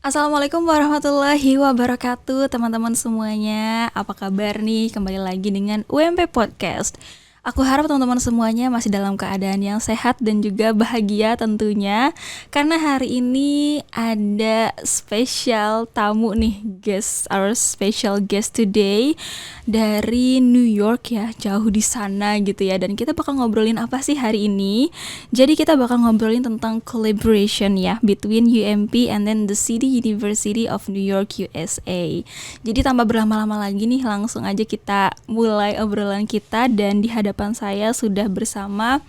Assalamualaikum warahmatullahi wabarakatuh, teman-teman semuanya. Apa kabar nih? Kembali lagi dengan UMP Podcast. Aku harap teman-teman semuanya masih dalam keadaan yang sehat dan juga bahagia tentunya. Karena hari ini ada spesial tamu nih, our special guest today dari New York ya, jauh di sana gitu ya. Dan kita bakal ngobrolin apa sih hari ini? Jadi kita bakal ngobrolin tentang collaboration ya, between UMP and then the City University of New York, USA. Jadi tanpa berlama-lama lagi nih, langsung aja kita mulai obrolan kita. Dan di hadapan saya sudah bersama,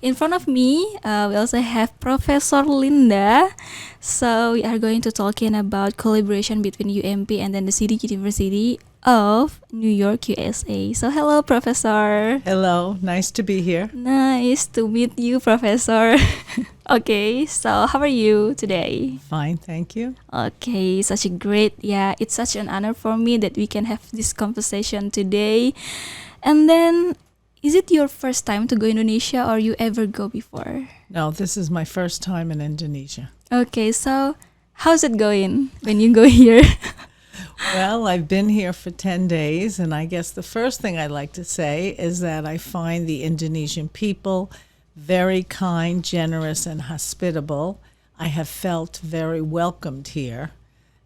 in front of me, we also have Profesor Linda. So we are going to talking about collaboration between UMP and then the City University of New York, USA. So hello, Professor. Hello, nice to be here. Nice to meet you, Professor. Okay, so how are you today? Fine, thank you. Okay, such a great, it's such an honor for me that we can have this conversation today. And then, is it your first time to go Indonesia or you ever go before? No, this is my first time in Indonesia. Okay, so how's it going when you go here? Well, I've been here for 10 days, and I guess the first thing I'd like to say is that I find the Indonesian people very kind, generous, and hospitable. I have felt very welcomed here,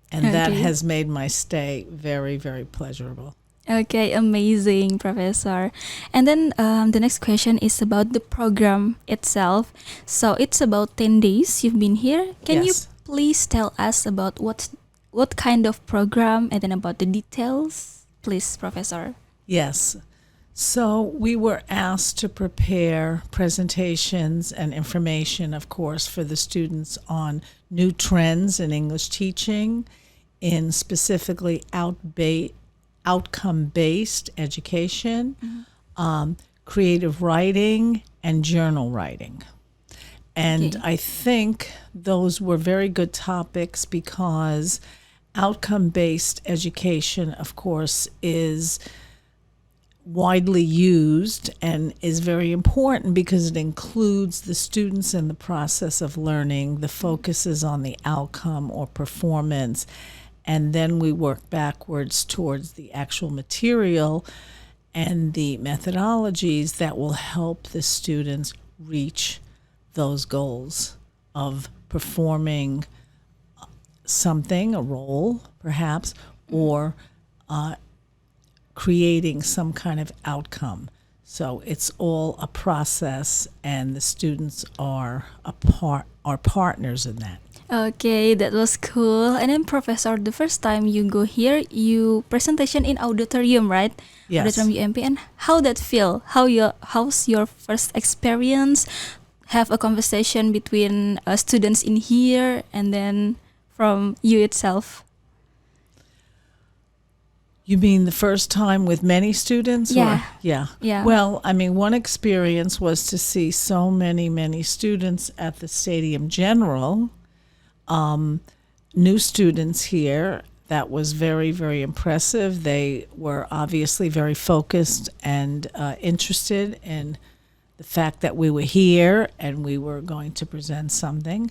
and that has made my stay very, very pleasurable. Okay, amazing, Professor. And then the next question is about the program itself. So it's about 10 days you've been here. Can you please tell us about what kind of program and then about the details? Please, Professor. Yes. So we were asked to prepare presentations and information, of course, for the students on new trends in English teaching, in specifically outcome-based education, creative writing, and journal writing. And I think those were very good topics because outcome-based education, of course, is widely used and is very important because it includes the students in the process of learning. The focus is on the outcome or performance, and then we work backwards towards the actual material and the methodologies that will help the students reach those goals of performing something, a role perhaps, or creating some kind of outcome. So it's all a process, and the students are partners in that. Okay, that was cool. And then, Professor, the first time you go here, you presentation in auditorium, right? Yes. Auditorium UMP. And how that feel? How's your first experience? Have a conversation between students in here and then from you itself. You mean the first time with many students? Yeah. Yeah. Well, I mean, one experience was to see so many students at the Stadium General. New students here. That was very, very impressive. They were obviously very focused and interested in the fact that we were here and we were going to present something.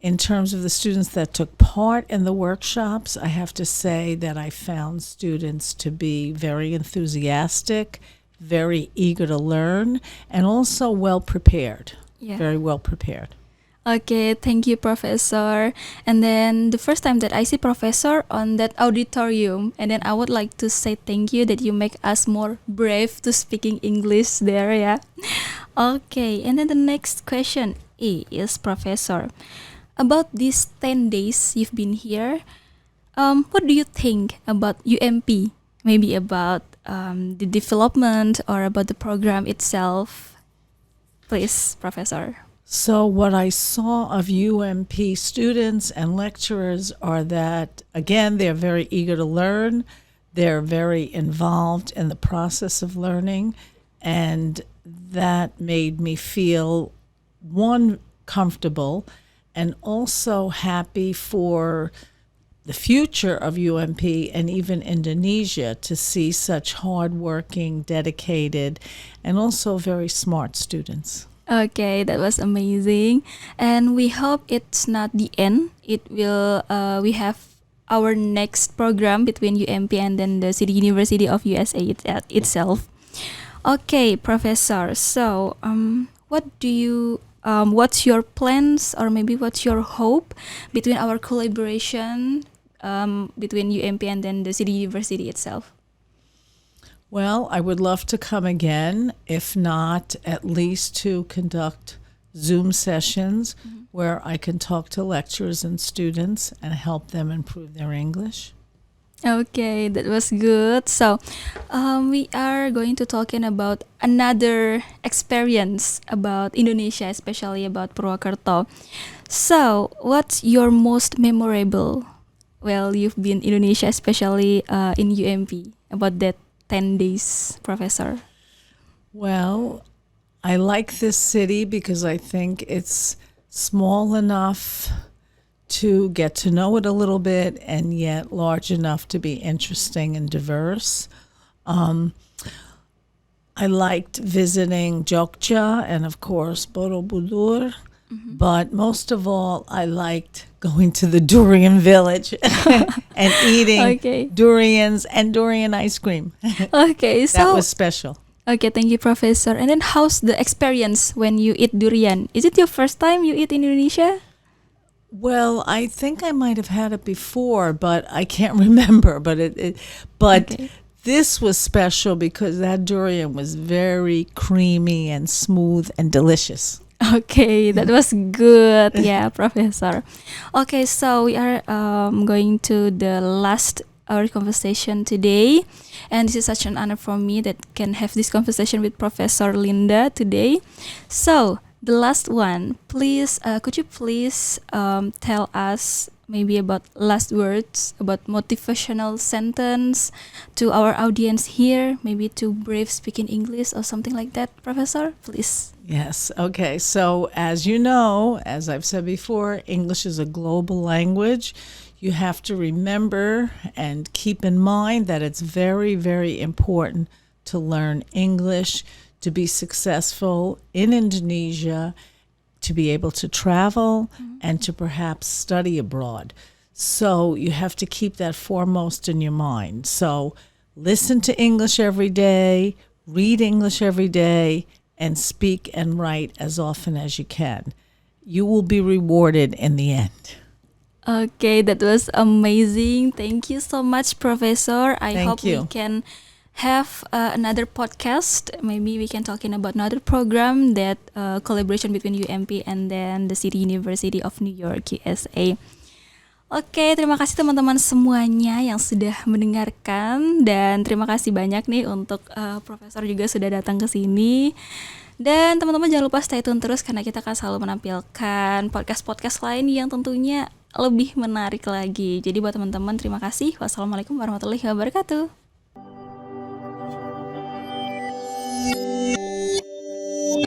In terms of the students that took part in the workshops, I have to say that I found students to be very enthusiastic, very eager to learn, and also well prepared. Yeah. Very well prepared. Okay, thank you, Professor. And then the first time that I see Professor on that auditorium, and then I would like to say thank you that you make us more brave to speaking English there, yeah. Okay, and then the next question is, Professor, about these 10 days you've been here, what do you think about UMP? Maybe about the development or about the program itself? Please, Professor. So what I saw of UMP students and lecturers are that, again, they're very eager to learn. They're very involved in the process of learning. And that made me feel, one, comfortable, and also happy for the future of UMP and even Indonesia to see such hardworking, dedicated, and also very smart students. Okay, that was amazing, and we hope it's not the end. It will. We have our next program between UMP and then the City University of USA itself. Okay, Professor. So, what do you? What's your plans, or maybe what's your hope between our collaboration between UMP and then the City University itself? Well, I would love to come again, if not at least to conduct Zoom sessions where I can talk to lecturers and students and help them improve their English. Okay, that was good. So, we are going to talking about another experience about Indonesia, especially about Purwokerto. So, what's your most memorable? Well, you've been Indonesia, especially in UMP, about that 10 days, Professor. Well, I like this city because I think it's small enough to get to know it a little bit and yet large enough to be interesting and diverse. I liked visiting Jogja and, of course, Borobudur. But most of all, I liked going to the durian village and eating durians and durian ice cream. Okay, so that was special. Okay, thank you, Professor. And then how's the experience when you eat durian? Is it your first time you eat in Indonesia? Well, I think I might have had it before, but I can't remember. But this was special because that durian was very creamy and smooth and delicious. Okay, that was good. Yeah, Professor. Okay, so we are going to the last our conversation today, and this is such an honor for me that can have this conversation with Professor Linda today. So the last one, please, could you please tell us maybe about last words, about motivational sentence to our audience here, maybe to brave speaking English or something like that, Professor, please. Yes. Okay. So as you know, as I've said before, English is a global language. You have to remember and keep in mind that it's very, very important to learn English, to be successful in Indonesia, to be able to travel, and to perhaps study abroad. So you have to keep that foremost in your mind. So listen to English every day, read English every day, and speak and write as often as you can. You will be rewarded in the end. Okay, that was amazing. Thank you so much, Professor. I Thank hope you. we can have another podcast. Maybe we can talking about another program that collaboration between UMP and then the City University of New York, USA. Oke, terima kasih teman-teman semuanya yang sudah mendengarkan, dan terima kasih banyak nih untuk Profesor juga sudah datang ke sini. Dan teman-teman jangan lupa stay tune terus karena kita akan selalu menampilkan podcast-podcast lain yang tentunya lebih menarik lagi. Jadi buat teman-teman terima kasih. Wassalamualaikum warahmatullahi wabarakatuh.